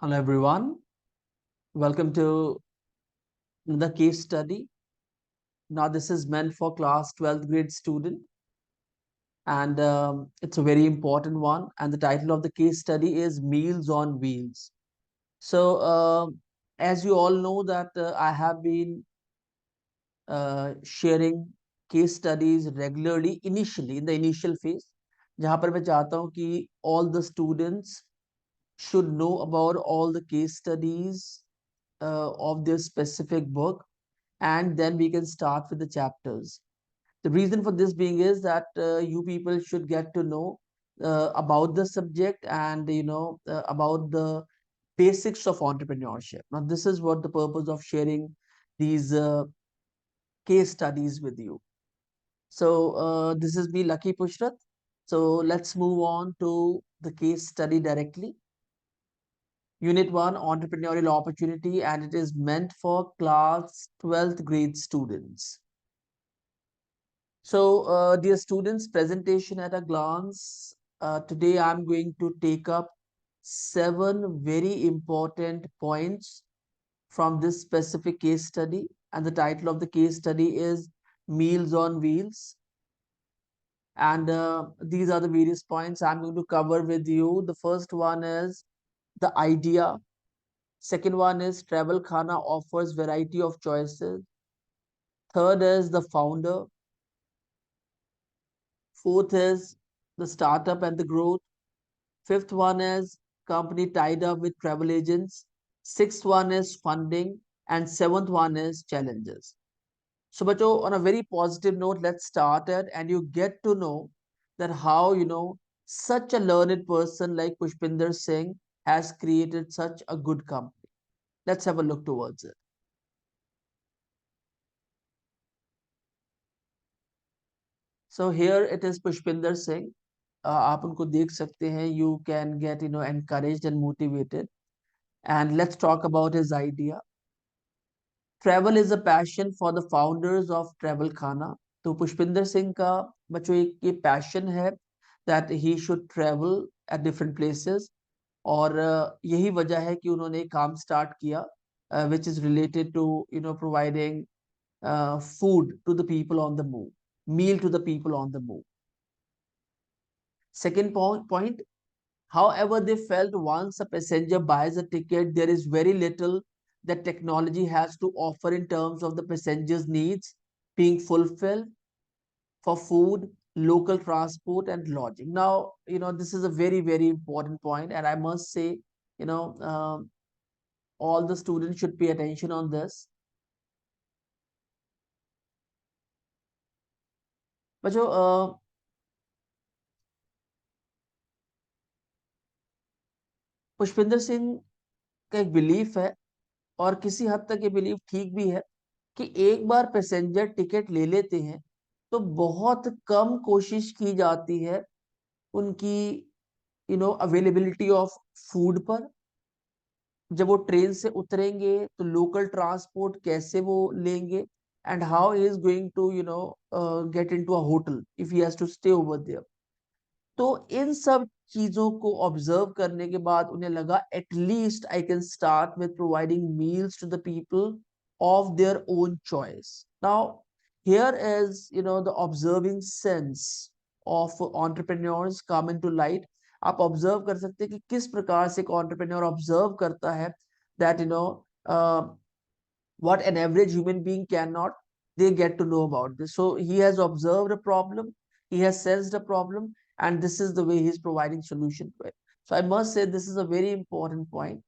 Hello everyone, welcome to the case study. Now this is meant for class 12th grade student and it's a very important one, and the title of the case study is Meals on Wheels. So as you all know that I have been sharing case studies regularly initially in the initial phase, जहाँ पर मैं चाहता हूँ कि all the students should know about all the case studies of their specific book, and then we can start with the chapters. The reason for this being is that you people should get to know about the subject and about the basics of entrepreneurship. Now this is what the purpose of sharing these case studies with you. So this is me, Lucky Pushrat. So let's move on to the case study directly. Unit 1, entrepreneurial opportunity, and it is meant for class 12th grade students. So, dear students, presentation at a glance. Today I'm going to take up 7 very important points from this specific case study, and the title of the case study is Meals on Wheels. And these are the various points I'm going to cover with you. The first one is the idea. Second one is Travel Khana offers variety of choices. Third is the founder. Fourth is the startup and the growth. Fifth one is company tied up with travel agents. Sixth one is funding. And seventh one is challenges. So, bacho, on a very positive note, let's start it, and you get to know that how, such a learned person like Pushpinder Singh has created such a good company. Let's have a look towards it. So here it is Pushpinder Singh. आप उनको देख सकते हैं. You can get encouraged and motivated. And let's talk about his idea. Travel is a passion for the founders of Travel Khana. तो पुष्पिंदर सिंह का बच्चों एक ये passion है that he should travel at different places. और यही वजह है कि उन्होंने काम start किया which is related to providing food to the people on the move, meal to the people on the move. Second point, however, they felt once a passenger buys a ticket, there is very little that technology has to offer in terms of the passenger's needs being fulfilled for food, local transport, and lodging. Now, this is a very, very important point, and I must say, all the students should pay attention on this. बच्चों पुष्पिंदर सिंह का एक belief है, और किसी हद तक ये belief ठीक भी है, कि एक बार पैसेंजर टिकट ले लेते हैं तो बहुत कम कोशिश की जाती है उनकी अवेलेबिलिटी ऑफ फूड पर. जब वो ट्रेन से उतरेंगे तो लोकल ट्रांसपोर्ट कैसे वो लेंगे, and how he is going to get into a hotel if he has to stay over there. तो इन सब चीजों को ऑब्जर्व करने के बाद उन्हें लगा at least I can start with providing meals to the people of their own choice. Now, here is the observing sense of entrepreneurs come into light. आप ऑब्जर्व कर सकते हैं कि किस प्रकार से एक entrepreneur ऑब्जर्व करता है that what an average human being cannot. They get to know about this. So he has observed a problem, he has sensed a problem, and this is the way he is providing solution to it. So I must say this is a very important point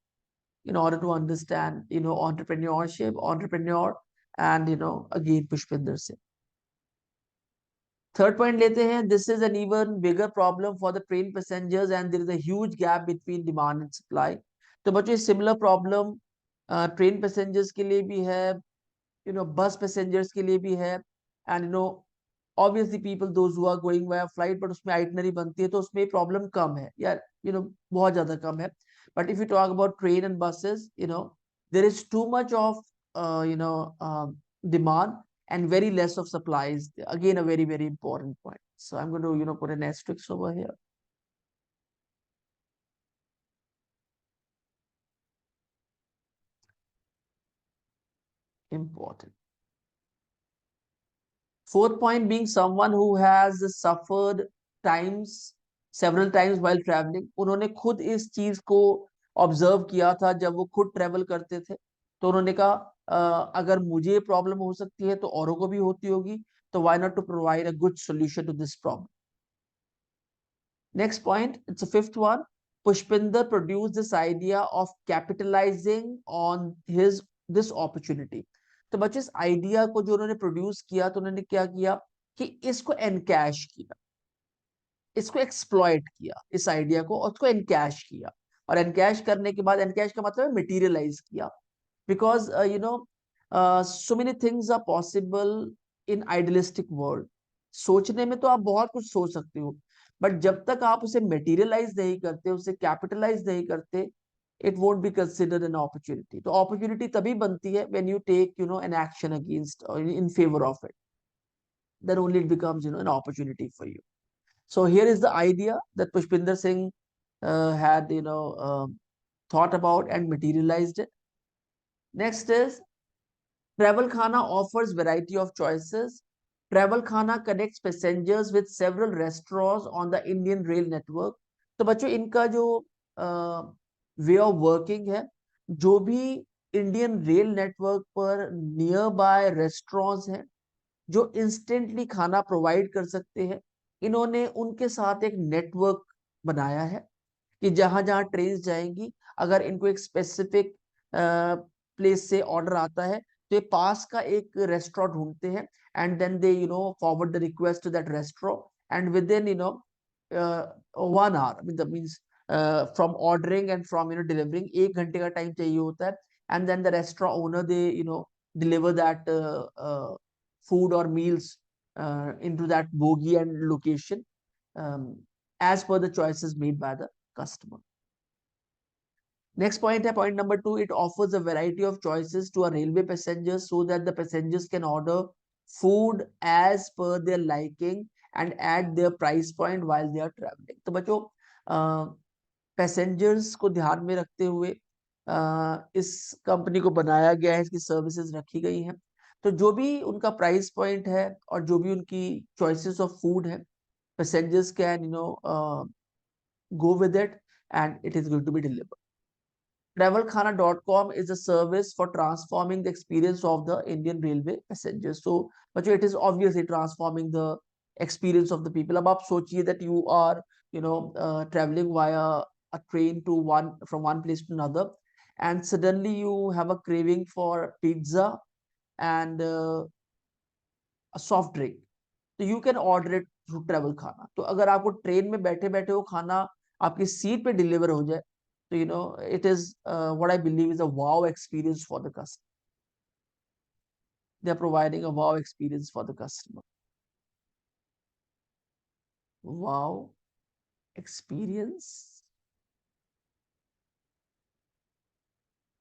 in order to understand, entrepreneurship, entrepreneur, and, again, Pushpinder Singh. Third point lete hain, this is an even bigger problem for the train passengers, and there is a huge gap between demand and supply. तो बच्चों similar problem train passengers के लिए भी है, bus passengers के लिए भी है, and obviously people those who are going via flight, but उसमें itinerary बनती है तो उसमें problem कम है या बहुत ज़्यादा कम है. But if you talk about train and buses, there is too much of demand and very less of supplies. Again, a very, very important point. So I'm going to put an asterisk over here. important. Fourth point being someone who has suffered times several times while traveling. उन्होंने खुद इस चीज को observe किया था जब वो खुद ट्रेवल करते थे, तो उन्होंने कहा अगर मुझे प्रॉब्लम हो सकती है तो औरों को भी होती होगी, तो why not to provide a good solution to this problem. Next point, it's a fifth one. Pushpinder produced this idea of capitalizing on his this opportunity. तो बच्चे इस आइडिया को जो उन्होंने प्रोड्यूस किया तो उन्होंने क्या किया कि इसको एनकैश किया, इसको एक्सप्लॉइट किया, इस आइडिया को, और उसको एनकैश किया। और एनकैश करने के बाद, एनकैश का मतलब है मटेरियलाइज किया, because so many things are possible in idealistic world. सोचने में तो आप बहुत कुछ सोच सकते हो, बट जब तक आप उसे मटेरियलाइज नहीं करते, उसे कैपिटलाइज नहीं करते, it won't be considered an opportunity. तो opportunity तभी बनती है when you take an action against or in favor of it. Then only it becomes an opportunity for you. So here is the idea that Pushpinder Singh had thought about and materialized it. Next is Travel Khana offers variety of choices. Travel Khana connects passengers with several restaurants on the Indian Rail network. तो बच्चों इनका जो way of working है, जो भी Indian rail network पर near by restaurants हैं जो इंस्टेंटली खाना प्रोवाइड कर सकते हैं, इन्होंने उनके साथ एक नेटवर्क बनाया है कि जहां जहां ट्रेन जाएंगी, अगर इनको एक स्पेसिफिक प्लेस से ऑर्डर आता है तो ये पास का एक रेस्टोरेंट ढूंढते हैं, and then they forward the request to that restaurant, and within 1 hour, that means from ordering and from delivering 1 घंटे का टाइम चाहिए होता है, and then the restaurant owner they deliver that food or meals into that bogie and location, as per the choices made by the customer. Next point, point number 2, it offers a variety of choices to our railway passengers so that the passengers can order food as per their liking and at their price point while they are traveling. तो बच्चों passengers को ध्यान में रखते हुए इस company को बनाया गया है, इसकी सर्विसेज रखी गई हैं, तो जो भी उनका प्राइस पॉइंट है और जो भी उनकी चॉइसेस ऑफ फूड है, passengers can go with it and it is going to be delivered. Travelkhana.com is a service for transforming the experience of the Indian Railway passengers. So बच्चों it is obviously transforming the experience of the people. अब आप सोचिए that you are traveling via a train to from one place to another, and suddenly you have a craving for pizza and a soft drink, तो you can order it through travel खाना। तो अगर आपको train में बैठे बैठे वो खाना आपकी सीट पे डिलीवर हो जाए, तो it is what I believe is a wow experience for the customer. They are providing a wow experience for the customer. Wow experience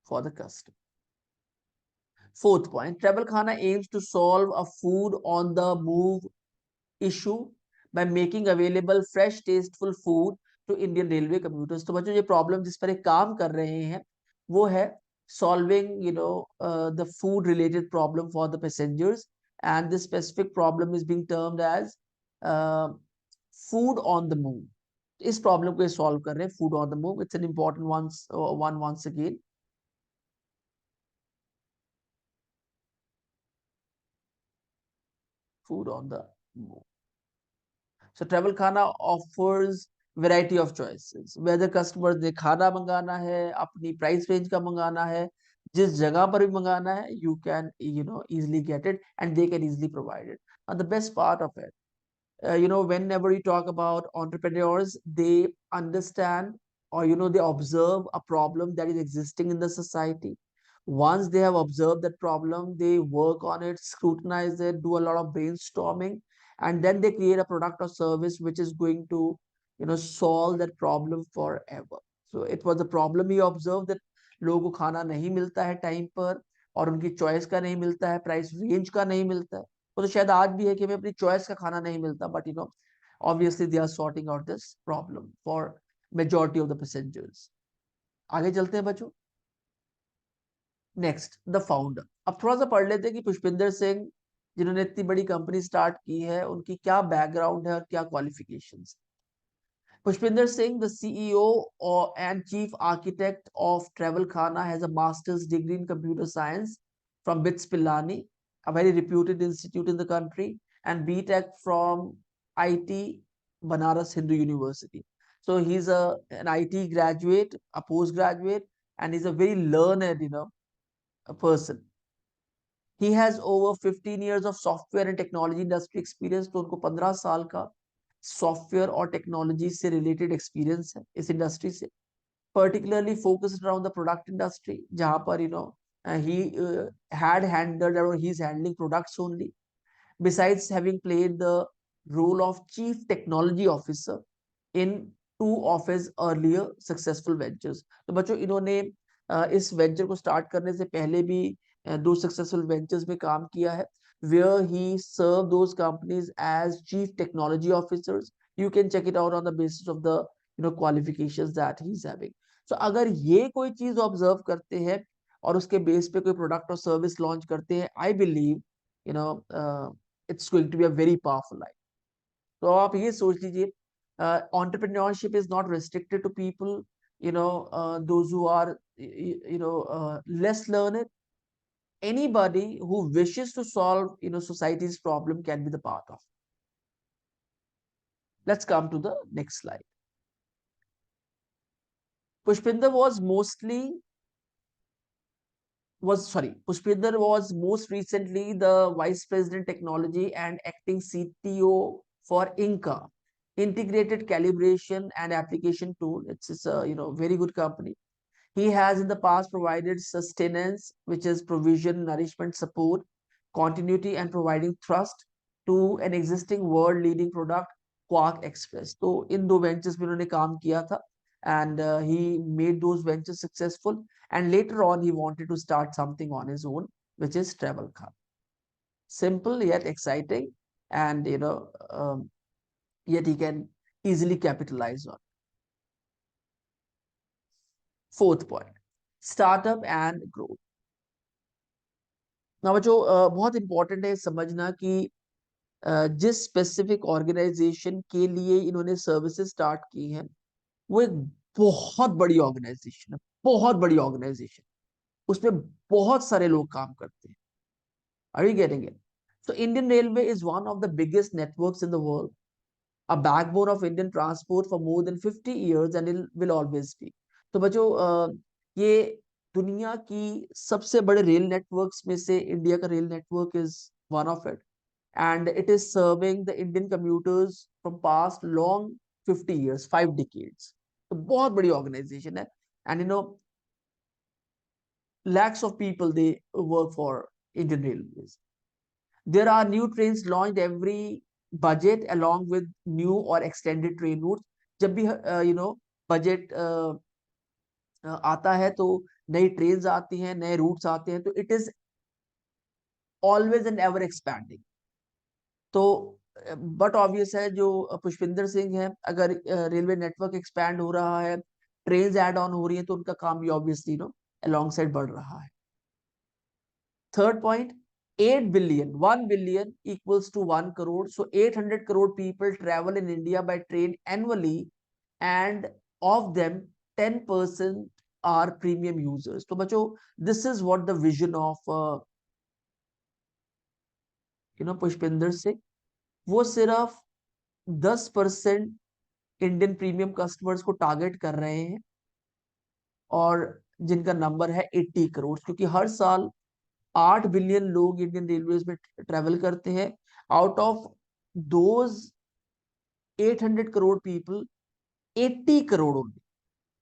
for the customer. Fourth point, Travel Khana aims to solve a food on the move issue by making available fresh tasteful food to Indian Railway commuters. तो बच्चों ये problem जिस पर एक काम कर रहे हैं वो है solving the food related problem for the passengers, and this specific problem is being termed as uh, food on the move. इस प्रॉब्लम को सॉल्व कर रहे हैं, food on the move. It's an important one once again. Food on the move. So Travel Khana offers variety of choices. Whether customers ने खाना मंगाना है, अपनी प्राइस रेंज का मंगाना है, जिस जगह पर भी मंगाना है, you can easily get it and they can easily provide it. And the best part of it, whenever you talk about entrepreneurs, they understand or they observe a problem that is existing in the society. Once they have observed that problem, they work on it, scrutinize it, do a lot of brainstorming, and then they create a product or service which is going to solve that problem forever. So it was a problem he observed that लोगों को खाना नहीं मिलता है time पर, और उनकी choice का नहीं मिलता है, प्राइस रेंज का नहीं मिलता है। वो तो शायद आज भी है कि हमें अपनी चॉइस का खाना नहीं मिलता, but obviously they are sorting out this problem for majority of the passengers. आगे चलते हैं बच्चों। Next, the founder. अब थोड़ा सा पढ़ लेते हैं कि पुष्पिंदर सिंह जिन्होंने इतनी बड़ी कंपनी स्टार्ट की है उनकी क्या बैकग्राउंड है और क्या qualifications. Pushpinder Singh, the CEO and Chief Architect of Travel Khana, has a master's degree in computer science from BITS Pilani, a very reputed institute in the country, and B.Tech from IT Banaras Hindu University. So he's an IT graduate, a postgraduate, and he's a very learned, a person. He has over 15 years of software and technology industry experience. तो उनको 15 साल का software और technology से related experience है इस industry से, particularly focused around the product industry, जहां पर he had handled or he's handling products only, besides having played the role of chief technology officer in two of his earlier successful ventures. तो बच्चों इन्होंने इस venture को start करने से पहले भी दो सक्सेसफुल वेंचर्स में काम किया है, where he served those companies as chief technology officers. You can check it out on the basis of the qualifications that he's having. So अगर ये कोई चीज ऑब्जर्व करते हैं और उसके बेस पे कोई प्रोडक्ट और सर्विस लॉन्च करते हैं, I believe you know it's going to be a very powerful life. तो आप ये सोच लीजिए, entrepreneurship is not restricted to people, those who are less learned. Anybody who wishes to solve society's problem can be the part of. Let's come to the next slide. Pushpinder was mostly was sorry, Pushpinder was most recently the Vice President Technology and acting CTO for Inca, Integrated Calibration and Application Tool. It's a very good company. He has in the past provided sustenance, which is provision, nourishment, support, continuity, and providing trust to an existing world-leading product, Quark Express. तो इन दो ventures में उन्होंने काम किया था, and he made those ventures successful. And later on, he wanted to start something on his own, which is Travel Car. Simple yet exciting, and yet he can easily capitalize on. Fourth point, startup and growth. ना बच्चों बहुत important है समझना कि जिस specific organisation के लिए इन्होंने सर्विसेज स्टार्ट की हैं वो एक बहुत बड़ी ऑर्गेनाइजेशन है, बहुत बड़ी ऑर्गेनाइजेशन, उसमें बहुत सारे लोग काम करते हैं. Are you getting it? So Indian railway is one of the biggest networks in the world, a backbone of Indian transport for more than 50 years and it will always be. तो बच्चों ये दुनिया की सबसे बड़े रेल नेटवर्क्स में से India का rail network is one of it, and it is serving the Indian commuters from past long 50 years, 5 decades. तो बहुत बड़ी ऑर्गेनाइजेशन है, and lakhs of people they work for Indian Railways. There are new trains launched every budget along with new or extended train routes. जब भी budget आता है तो नई ट्रेन्स आती हैं, नए रूट्स आते हैं, तो it is always and ever expanding. तो बट ऑब्वियस है जो पुष्पिंदर सिंह है, अगर रेलवे नेटवर्क एक्सपैंड हो रहा है, ट्रेन्स ऐड ऑन हो रही है, तो उनका काम भी ऑब्वियसली अलॉन्ग साइड बढ़ रहा है. Third point, 8 billion, 1 billion equals to 1 crore. So 800 crore people travel in India by train annually, and of them 10% are premium users. तो बच्चों this is what the vision of Pushpinder से, वो सिर्फ 10% Indian premium customers को target कर रहे हैं और जिनका नंबर है 80 करोड़, क्योंकि हर साल 8 बिलियन लोग इंडियन रेलवेज में ट्रेवल करते हैं. Out of those 800 crore people, 80 crore only,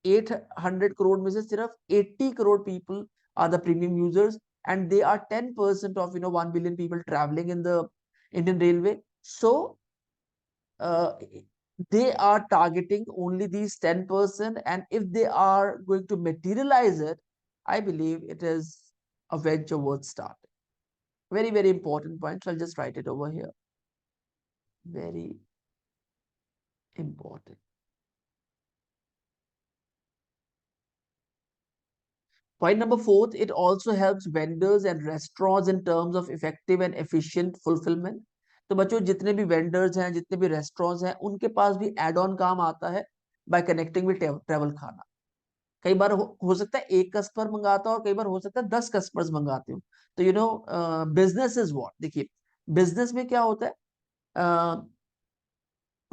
800 crore में से सिर्फ 80 करोड़ people are the premium users, and they are 10% of 1 billion people travelling in the Indian railway. So they are targeting only these 10%, and if they are going to materialize it, I believe it is a venture worth starting. Very, very important point. So I'll just write it over here. Very important. Point number fourth, it also helps vendors and restaurants in terms of effective and efficient fulfillment. तो बच्चों जितने भी vendors हैं, जितने भी restaurants हैं, उनके पास भी एड ऑन काम आता है बाय कनेक्टिंग विद ट्रेवल खाना. कई बार हो सकता है एक कस्टमर मंगाता हो और कई बार हो सकता है 10 कस्टमर्स मंगाते हो. तो बिजनेस इज व्हाट, देखिए बिजनेस में क्या होता है,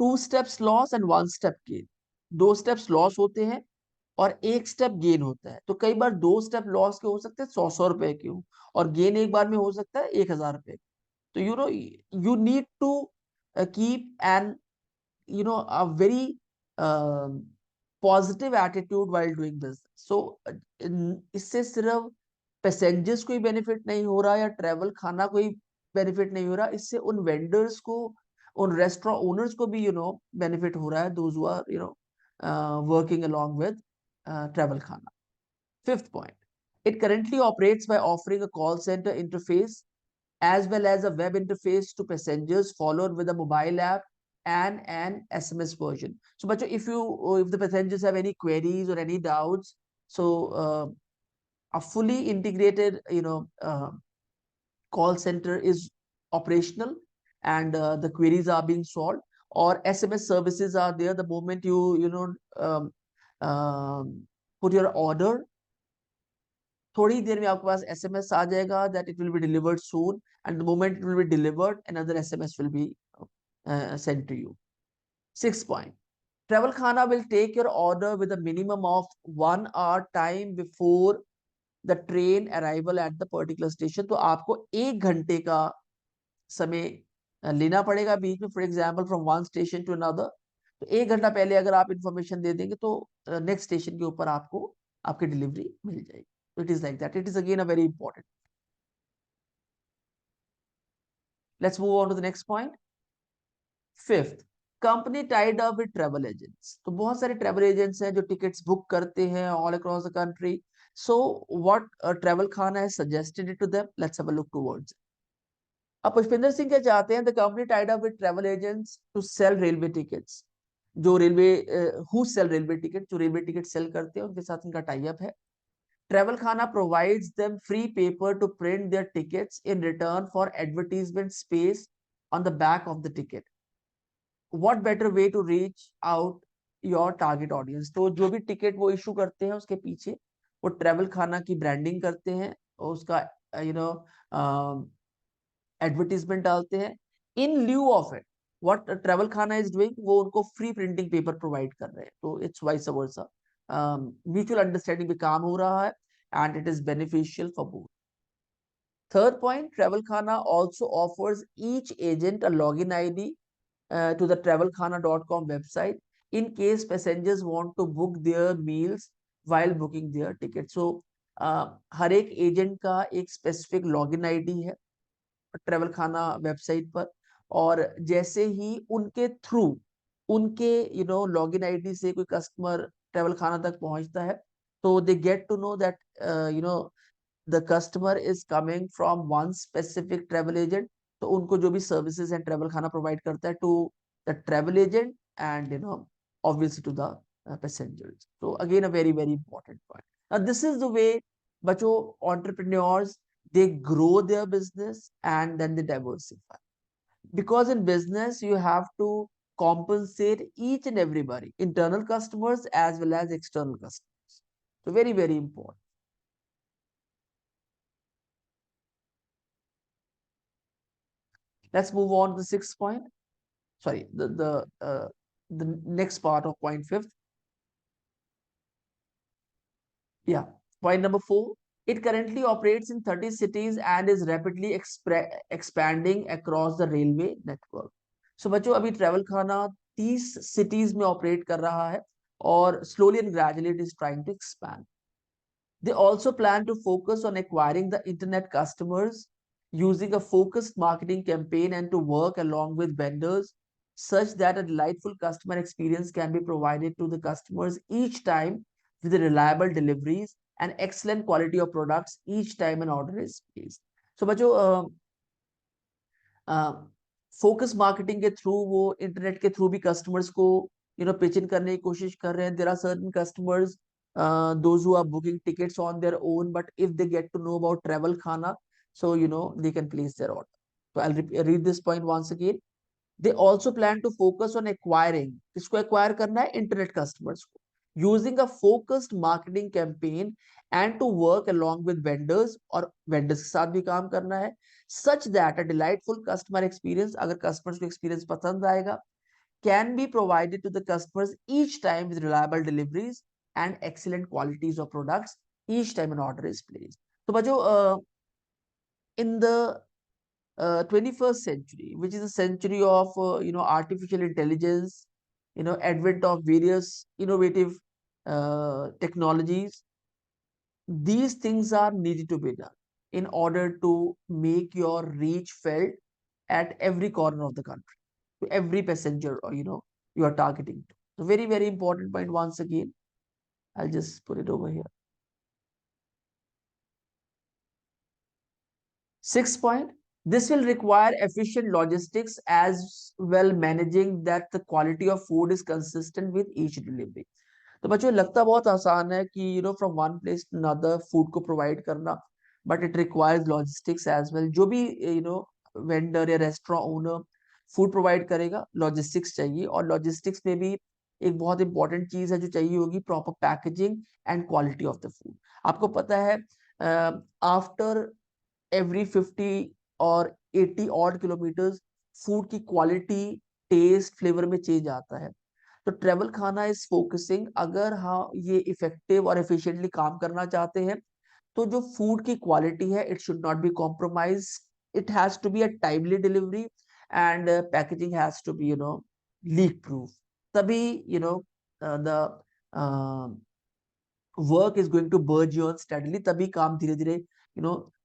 2 steps loss and 1 step gain. 2 steps loss होते हैं और 1 step गेन होता है. तो कई बार 2 step लॉस के हो सकते हैं 100 रुपए के हो, और गेन एक बार में हो सकता है 1000 रुपए. तो you need to keep an a very positive attitude while doing business. So इससे सिर्फ पैसेंजर्स को ही बेनिफिट नहीं हो रहा या ट्रेवल खाना को ही बेनिफिट नहीं हो रहा, इससे उन वेंडर्स को, उन रेस्टोरेंट ओनर्स को भी बेनिफिट हो रहा है, those who are working along with Travel Khana. Fifth point, it currently operates by offering a call center interface as well as a web interface to passengers, followed with a mobile app and an SMS version. So, bachcho, if the passengers have any queries or any doubts, so a fully integrated call center is operational, and the queries are being solved, or SMS services are there. The moment um, put your order, थोड़ी देर में आपके पास SMS आ जाएगा that it will be delivered soon, and the moment it will be delivered, another SMS will be sent to you. 6th point, travel khana will take your order with a minimum of 1 hour time before the train arrival at the particular station. तो आपको 1 घंटे का समय लेना पड़ेगा बीच में, for example from one station to another. तो 1 घंटा पहले अगर आप इंफॉर्मेशन दे देंगे तो नेक्स्ट स्टेशन के ऊपर आपको आपकी डिलीवरी मिल जाएगी. It is like that. It is again a very important. Let's move on to the next point. Fifth, company tied up with travel agents. तो बहुत सारे travel agents हैं जो tickets book करते हैं all across the country. So what travel khana has suggested it to them? Let's have a look towards it. अब पुष्पिंदर सिंह क्या चाहते हैं? The company tied up with travel agents to sell railway tickets. जो railway who sell railway tickets, जो railway ticket cell करते हैं उनके साथ इनका टाई अप है. Travel Khana provides them free paper to print their tickets in return for advertisement space on the back of the ticket. What better way to reach out your target audience? तो जो भी ticket वो issue करते हैं उसके पीछे वो travel खाना की ब्रांडिंग करते हैं और उसका एडवर्टीजमेंट डालते हैं. In lieu of it what travel Khana is doing, वो उनको फ्री प्रिंटिंग पेपर प्रोवाइड कर रहे हैं. तो it's vice versa, mutual understanding पे काम हो रहा है and it is beneficial for both. Third point, Travel Khana also offers each agent a login ID to the travelkhana.com website in case passengers want to book their meals while booking their ticket. So हर एक agent का एक specific login ID है travel खाना website पर, और जैसे ही उनके through उनके लॉगिन आईडी से कोई कस्टमर ट्रेवल खाना तक पहुंचता है तो they get to know that the customer is coming from one specific travel agent. तो उनको जो भी services and Travel Khana provide करता है to the travel agent and obviously to the passengers. So again a very very important point. Now this is the way बच्चों entrepreneurs they grow their business and then they diversify, because in business you have to compensate each and everybody, internal customers as well as external customers. So very very important. Let's move on to the 6th point. Sorry, the next part of point 5th. Yeah, point number 4. It currently operates in 30 cities and is rapidly expanding across the railway network. So बच्चों अभी travel खाना 30 cities में operate कर रहा है और slowly and gradually it is trying to expand. They also plan to focus on acquiring the internet customers using a focused marketing campaign and to work along with vendors such that a delightful customer experience can be provided to the customers each time with reliable deliveries and excellent quality of products each time an order is placed. So बच्चों focus marketing के through वो internet के through भी customers को pitch in करने की कोशिश कर रहे हैं. There are certain customers those who are booking tickets on their own, but if they get to know about travel khana, so they can place their order. So I'll read this point once again. They also plan to focus on acquiring, किसको acquire करना है, internet customers को, using a focused marketing campaign and to work along with vendors, और vendors के साथ भी काम करना है, such that a delightful customer experience, अगर customers को experience पसंद आएगा, can be provided to the customers each time with reliable deliveries and excellent qualities of products each time an order is placed. तो बच्चों, in the 21st century, which is a century of artificial intelligence, advent of various innovative technologies, these things are needed to be done in order to make your reach felt at every corner of the country, to every passenger, or you are targeting to. So very, very important point once again. I'll just put it over here. 6th point, this will require efficient logistics as well, managing that the quality of food is consistent with each delivery. तो बच्चों, लगता बहुत आसान है कि from one place to another food को provide करना, but it requires logistics as well. जो भी वेंडर या रेस्टोरेंट ओनर फूड प्रोवाइड करेगा, लॉजिस्टिक्स चाहिए. और लॉजिस्टिक्स में भी एक बहुत इंपॉर्टेंट चीज है जो चाहिए होगी, proper packaging and quality of the food. आपको पता है, आफ्टर every 50 और 80 ऑड किलोमीटर्स फूड की क्वालिटी, टेस्ट, फ्लेवर में चेंज आता है. तो ट्रेवल खाना इज फोकसिंग, अगर हाँ ये इफेक्टिव और एफिशिएंटली काम करना चाहते हैं, तो जो फूड की क्वालिटी है, it should not be compromise, it has to be a timely delivery, and packaging has to be leak proof. तभी the work is going to barge on steadily, तभी काम धीरे धीरे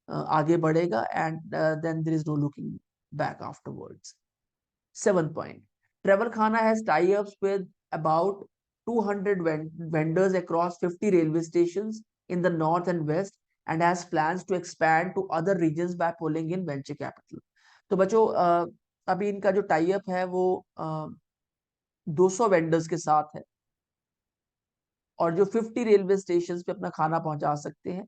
आगे बढ़ेगा, and then there is no looking back afterwards. 7th point, Travel Khana has tie-ups with about 200 vendors across 50 railway stations in the north and west, and has plans to expand to other regions by pulling in venture capital. तो बच्चों, अभी इनका जो tie up है वो 200 vendors के साथ है, और जो 50 रेलवे स्टेशन पे अपना खाना पहुंचा सकते हैं.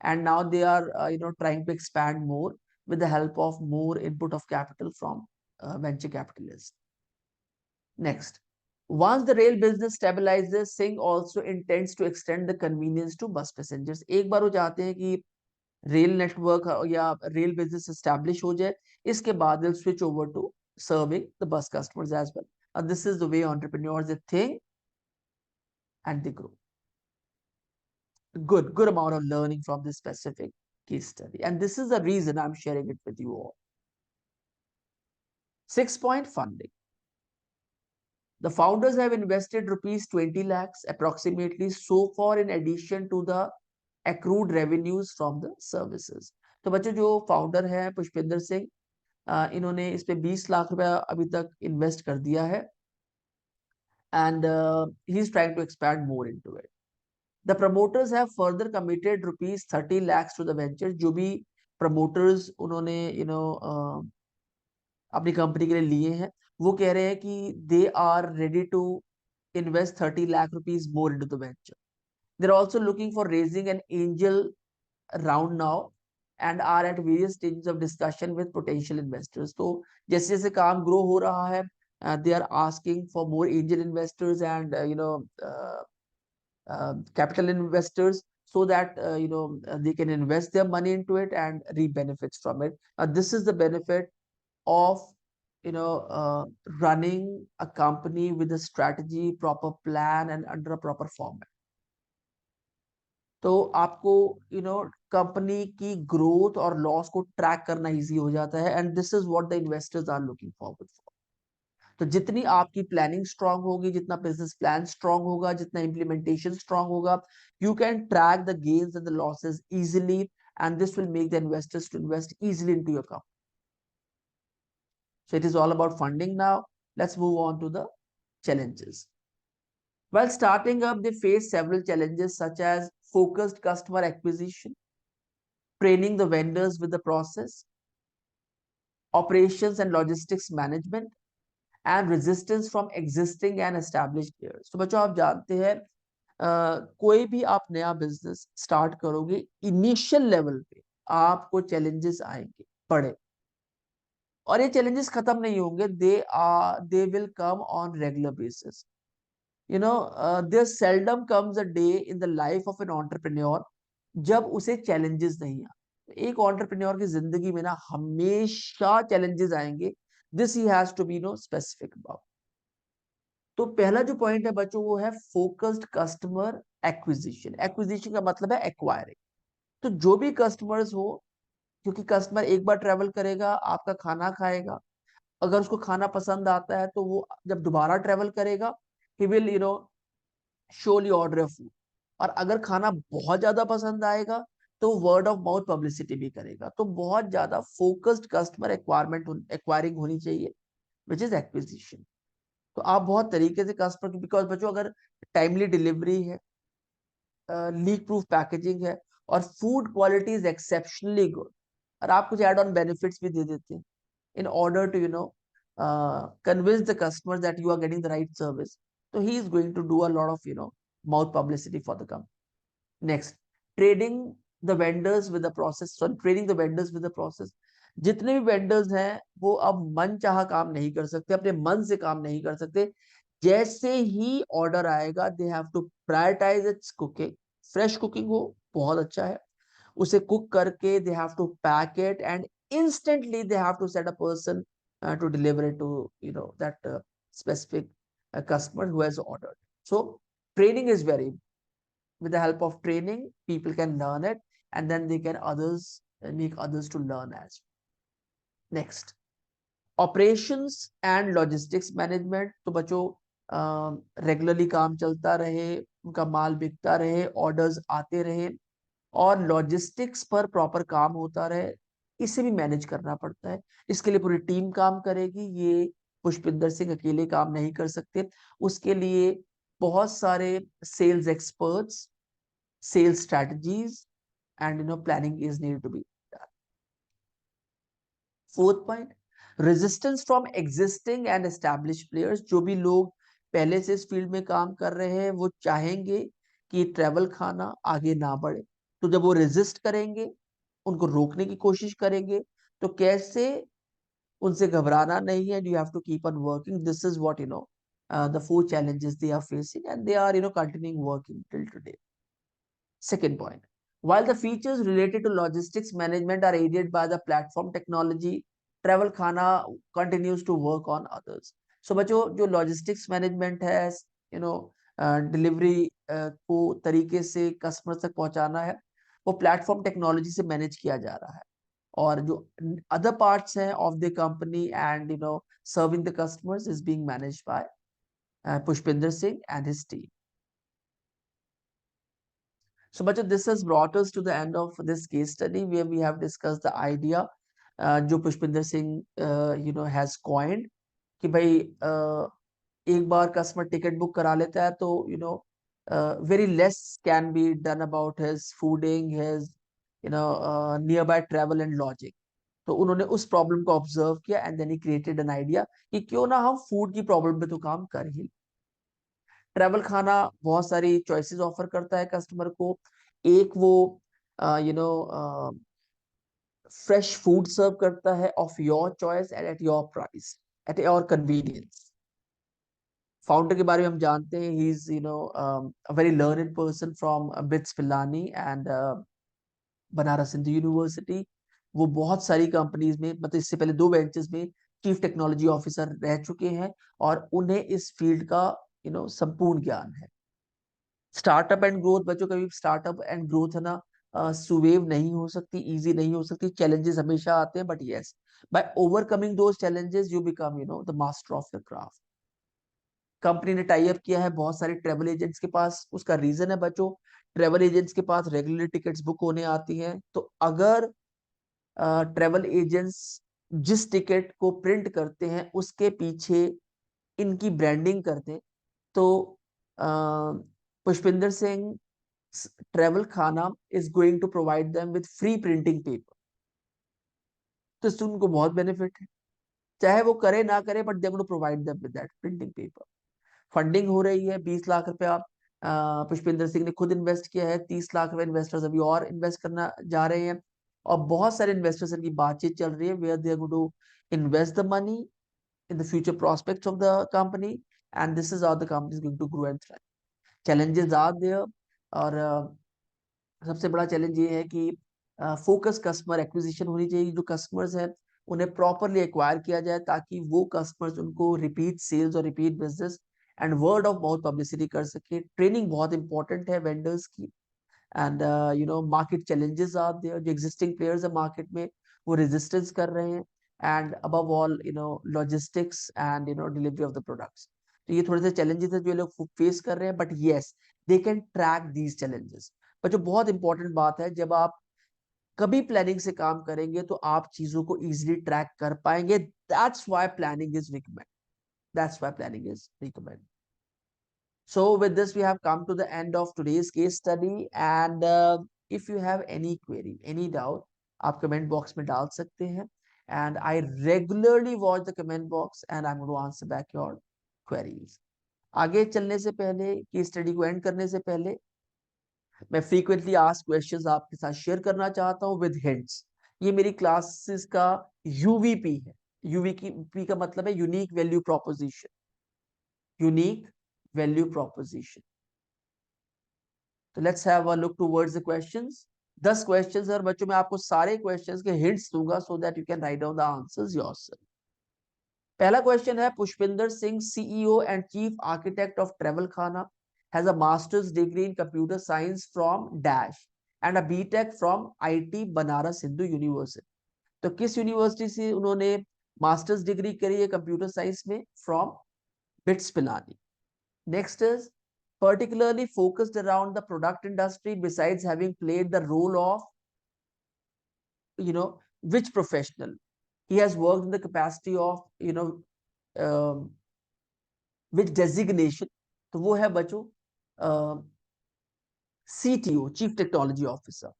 And now they are trying to expand more with the help of more input of capital from venture capitalists. Next, once the rail business stabilizes, Singh also intends to extend the convenience to bus passengers. एक बार वो चाहते हैं कि rail network या rail business establish हो जाए, इसके बाद they'll switch over to serving the bus customers as well. This is the way entrepreneurs they think and they grow. Good amount of learning from this specific case study, and this is the reason I'm sharing it with you all. 6th point, funding. The founders have invested rupees 20 lakhs approximately so far, in addition to the accrued revenues from the services. तो बच्चों, जो founder है पुष्पिंदर सिंह, इन्होंने इस पे 20 लाख रुपया अभी तक इन्वेस्ट कर दिया है, and he is trying to expand more into it. The promoters have further committed rupees 30 lakhs to the venture. जो भी promoters उन्होंने अपनी कंपनी के लिए लिए हैं, वो कह रहे हैं कि they are ready to invest 30 lakh rupees more into the venture. They're also looking for raising an angel round now, and are at various stages of discussion with potential investors. तो जैसे जैसे काम grow हो रहा है, they are asking for more angel investors and capital investors, so that they can invest their money into it and reap benefits from it. This is the benefit of running a company with a strategy, proper plan, and under a proper format. तो आपको company की growth और loss को track करना easy हो जाता है, and this is what the investors are looking forward for. तो जितनी आपकी प्लानिंग स्ट्रांग होगी, जितना बिजनेस प्लान स्ट्रांग होगा, जितना इम्प्लीमेंटेशन स्ट्रांग होगा, you can track the gains and the losses easily, and this will make the investors to invest easily into your company. So it is all about funding now. Let's move on to the challenges. While starting up, they face several challenges such as focused customer acquisition, training the vendors with the process, operations and logistics management, and resistance from existing and established players. तो बच्चों, आप जानते हैं कोई भी आप नया business start करोगे, इनिशियल लेवल पे आपको चैलेंजेस आएंगे बड़े, और ये चैलेंजेस खत्म नहीं होंगे, they will come on regular basis. You know, there seldom comes a day in the life of an entrepreneur जब उसे चैलेंजेस नहीं आए। एक एंटरप्रेन्योर की जिंदगी में ना हमेशा चैलेंजेस आएंगे, this he has to be no specific about. तो पहला जो पॉइंट है बच्चों वो है फोकस्ड कस्टमर एक्विजिशन। एक्विजिशन का मतलब है एक्वायरिंग। तो जो भी कस्टमर्स हो, क्योंकि कस्टमर एक बार ट्रेवल करेगा, आपका खाना खाएगा, अगर उसको खाना पसंद आता है तो वो जब दोबारा ट्रेवल करेगा, he will surely order a food। और अगर खाना बहुत ज्यादा पसंद आएगा तो वर्ड ऑफ माउथ पब्लिसिटी भी करेगा। तो बहुत ज्यादा फोकस्ड कस्टमर एक्वायरिंग होनी चाहिए, विच इज एक्विजिशन। तो आप बहुत तरीके से कस्टमर, बिकॉज बच्चों अगर टाइमली डिलीवरी है, लीक प्रूफ पैकेजिंग है, और food quality is exceptionally good, और आप कुछ एड ऑन बेनिफिट्स भी दे देते हैं in order to convince the customers that you are getting the right service, so he is going to do a lot of mouth publicity for the company. Next, trading the vendors with the process, so trading the vendors with the process। जितने भी vendors हैं वो अब मन चाह काम नहीं कर सकते, अपने मन से काम नहीं कर सकते। जैसे ही ऑर्डर आएगा they have to prioritize its cooking, fresh cooking हो बहुत अच्छा है, उसे कुक करके they have to pack it, and instantly they have to set a person to deliver it to that specific customer who has ordered। So training is very, with the help of training people can learn it, and then they can others make others to learn as well। Next, operations and logistics management. तो बच्चों regularly काम चलता रहे, उनका माल बिकता रहे, orders आते रहे, और लॉजिस्टिक्स पर प्रॉपर काम होता रहे, इसे भी मैनेज करना पड़ता है। इसके लिए पूरी टीम काम करेगी, ये पुष्पिंदर सिंह अकेले काम नहीं कर सकते। उसके लिए बहुत सारे sales experts, sales strategies and planning is need to be. Fourth point, resistance from existing and establish players. जो भी लोग पहले से इस फील्ड में काम कर रहे हैं वो चाहेंगे कि ट्रैवल खाना आगे ना बढ़े, तो जब वो रेजिस्ट करेंगे, उनको रोकने की कोशिश करेंगे, तो कैसे उनसे घबराना नहीं है, you have to keep on working. This is what the four challenges they are facing, and they are continuing working till today। Second point, while the features related to logistics management are aided by the platform technology, travel khana continues to work on others। So बच्चों जो logistics management है, delivery को तरीके से customer तक पहुंचाना है, वो प्लेटफॉर्म टेक्नोलॉजी से मैनेज किया जा रहा है। और जो अदर पार्ट्स हैं of the company and serving the customers is being managed by Pushpinder Singh and his team. So, Bachchan, this has brought us to the end of this case study where we have discussed the idea जो Pushpinder Singh has coined, कि भाई एक बार customer ticket book करा लेता है तो very less can be done about his fooding, his nearby travel and lodging। तो उन्होंने उस प्रॉब्लम को ऑब्जर्व किया and then he created an idea कि क्यों ना हम फूड की प्रॉब्लम पे तो काम कर ही। ट्रैवल खाना बहुत सारी चॉइसेस ऑफर करता है कस्टमर को। एक वो फ्रेश फूड सर्व करता है of your choice and at your price, at your convenience. Founder के बारे में हम जानते हैं, he is a very learned person from bits Pilani and Banaras Hindu university. वो बहुत सारी कंपनीज में, मतलब इससे पहले 2 बेंचेस में चीफ टेक्नोलॉजी ऑफिसर रह चुके हैं, और उन्हें इस फील्ड का संपूर्ण ज्ञान है। स्टार्टअप एंड ग्रोथ, बच्चों कभी स्टार्टअप एंड ग्रोथ है ना सुवेव नहीं हो सकती, इजी नहीं हो सकती, चैलेंजेस हमेशा आते हैं, but yes, by overcoming those challenges you become the master of the craft. Company ने टाई अप किया है बहुत सारे ट्रेवल एजेंट्स के पास, उसका रीजन है बच्चों, ट्रेवल एजेंट्स के पास रेगुलर टिकट्स बुक होने आती हैं, तो अगर ट्रेवल एजेंट्स जिस टिकट को प्रिंट करते हैं उसके पीछे इनकी ब्रांडिंग करते, तो Pushpinder Singh Travel Khana is going to provide them with free printing paper. तो इससे उनको बहुत बेनिफिट है, चाहे वो करे ना करे, but they going to provide them with that printing paper. Funding हो रही है 20 लाख रुपया पुष्पिंदर सिंह ने खुद इन्वेस्ट किया है 30 लाख रुपए, इन्वेस्टर्स अभी और इन्वेस्ट करना जा रहे हैं, और बहुत सारे इन्वेस्टर्स की बातचीत चल रही है where they are going to invest the money in the future prospects of the company, and this is how the company is going to grow and thrive. Challenges are there, और सबसे बड़ा challenge ये है कि focus customer acquisition होनी चाहिए। जो customers हैं उन्हें प्रॉपरली एक्वायर किया जाए ताकि वो कस्टमर्स उनको रिपीट सेल्स और repeat business and word of mouth publicity कर सके। ट्रेनिंग बहुत इंपॉर्टेंट है वेंडर्स की, and market challenges are there. जो एग्जिस्टिंग प्लेयर्स है मार्केट में वो रेजिस्टेंस कर रहे हैं, and above all logistics and delivery of the products. तो ये थोड़े से चैलेंजेस है जो लोग फेस कर रहे हैं, but yes they can track these challenges. पर जो बहुत इंपॉर्टेंट बात है, जब आप कभी प्लानिंग से काम करेंगे तो आप चीजों को इजीली ट्रैक कर पाएंगे। That's why planning is recommend, that's why planning is recommend. So with this, we have come to the end of today's case study. And if you have any query, any doubt, आप comment box में डाल सकते हैं. And I regularly watch the comment box and I'm going to answer back your queries. आगे चलने से पहले, case study को end करने से पहले, मैं frequently asked questions आपके साथ share करना चाहता हूँ with hints. ये मेरी classes का UVP है. UVP का मतलब है Unique Value Proposition. Unique Value Proposition. तो let's have a look towards the questions. 10 questions और बच्चों मैं आपको सारे क्वेश्चंस के हिंट्स दूंगा so that you can write down the answers yourself. पहला क्वेश्चन है, Pushpinder Singh CEO and chief architect of travel Khana has a masters degree in computer science from dash and a BTech from IT Banaras Hindu university. तो किस university से उन्होंने masters degree करी है computer science में? From bits Pilani. Next is particularly focused around the product industry besides having played the role of, which professional? He has worked in the capacity of, which designation? तो वो है बच्चों CTO, Chief Technology Officer.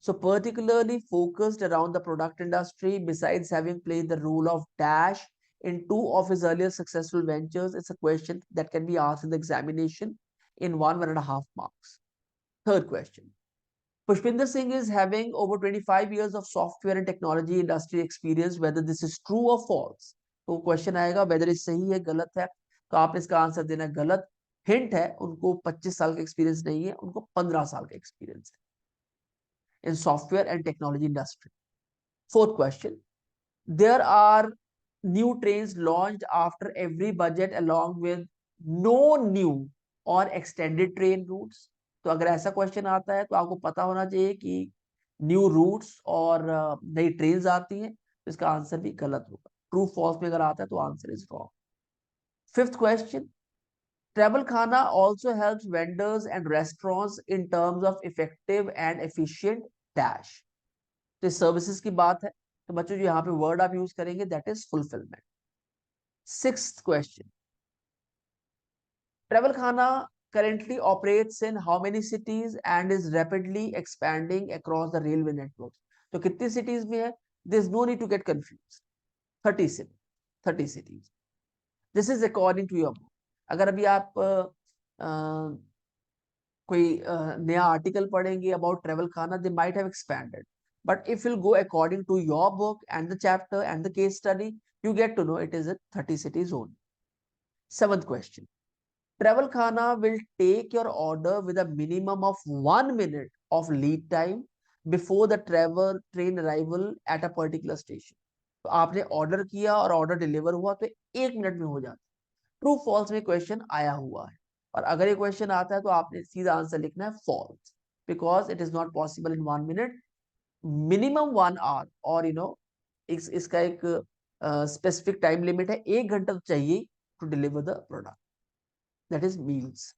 So particularly focused around the product industry besides having played the role of dash in two of his earlier successful ventures. It's a question that can be asked in the examination in 1.5 marks. Third question. Pushpinder Singh is having over 25 years of software and technology industry experience. Whether this is true or false. तो question आएगा whether इस सही है गलत है, तो आपने इसका आंसर देना गलत। हिंट है, उनको 25 साल का एक्सपीरियंस नहीं है, उनको 15 साल का एक्सपीरियंस है in software and technology industry. Fourth question, there are new trains launched after every budget along with no new or extended train routes. तो अगर ऐसा क्वेश्चन आता है तो आपको पता होना चाहिए कि न्यू रूट्स और नई ट्रेन आती हैं, तो इसका आंसर भी गलत होगा। ट्रू फॉल्स में अगर आता है तो answer is wrong. Fifth question, Travel Khana also helps vendors and restaurants in terms of effective and efficient dash. तो सर्विसेज की बात है, तो बच्चों जो यहाँ पे वर्ड आप यूज करेंगे that is fulfilment. Sixth question, travel खाना currently operates in how many cities and is rapidly expanding across the railway networks. तो कितनी cities में है? There is no need to get confused. 30 cities. 30 cities. This is according to your book. अगर अभी आप कोई नया आर्टिकल पढ़ेंगे about Travel Khana, they might have expanded, but if you go according to your book and the chapter and the case study, you get to know it is at 30 cities only. Seventh question, Travel Khana will take your order with a minimum of 1 minute of lead time before the travel train arrival at a particular station. तो आपने order किया और order deliver हुआ तो 1 minute में हो जाता है। ट्रू फॉल्स में क्वेश्चन आया हुआ है, और अगर ये क्वेश्चन आता है तो आपने सीधा आंसर लिखना है false, because it is not possible in 1 minute, minimum 1 hour, और इसका एक स्पेसिफिक टाइम लिमिट है, 1 घंटा तो चाहिए to deliver the product, that is meals.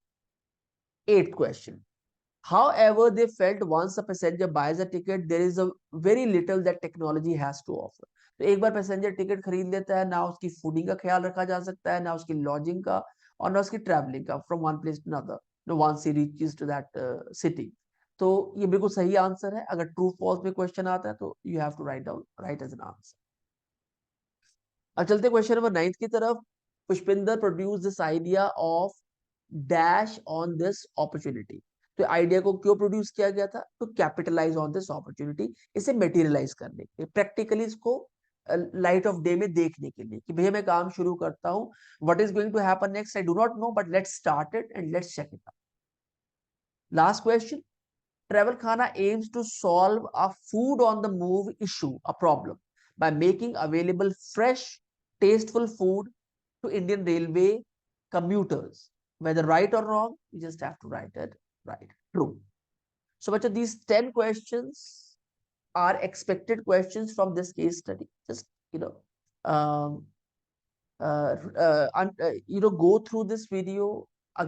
Eighth question, however they felt once a passenger buys a ticket there is a very little that technology has to offer. तो एक बार passenger ticket खरीद लेता है, ना उसकी फूडिंग का ख्याल रखा जा सकता है, ना उसकी लॉजिंग का, और ना उसकी ट्रैवलिंग का from one place to another, no once he reaches to that city. तो ये बिल्कुल सही आंसर है। अगर ट्रू फॉल्स में क्वेश्चन आता है तो you have to write as an answer. अब चलते क्वेश्चन नंबर 9 की तरफ। Pushpinder produce this idea of dash on this opportunity. तो आइडिया को क्यों प्रोड्यूस किया गया था? तो कैपिटलाइज ऑन दिस अपॉर्चुनिटी, इसे मेटीरियलाइज करने के, प्रैक्टिकली इसको लाइट ऑफ डे में देखने के लिए कि भैया मैं काम शुरू करता हूँ, what is going to happen next I do not know, but let's start it and let's check it out. Last question. Travel Khana aims to solve a food on the move issue, a problem, by making available fresh, tasteful food to Indian Railway commuters. Whether right or wrong, you just have to write it right. True. So, much of these 10 questions are expected questions from this case study. Just, um, go through this video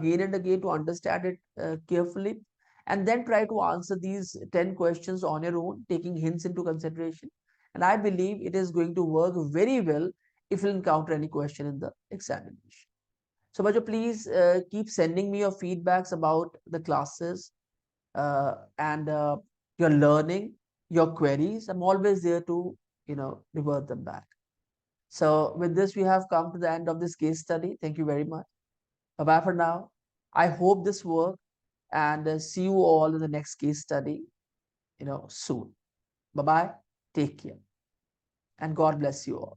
again and again to understand it carefully, and then try to answer these 10 questions on your own, taking hints into consideration. And I believe it is going to work very well if you encounter any question in the examination. So, Bajo, please keep sending me your feedbacks about the classes and your learning, your queries. I'm always there to, revert them back. So with this, we have come to the end of this case study. Thank you very much. Bye-bye for now. I hope this worked, and see you all in the next case study, soon. Bye-bye. Take care. And God bless you all.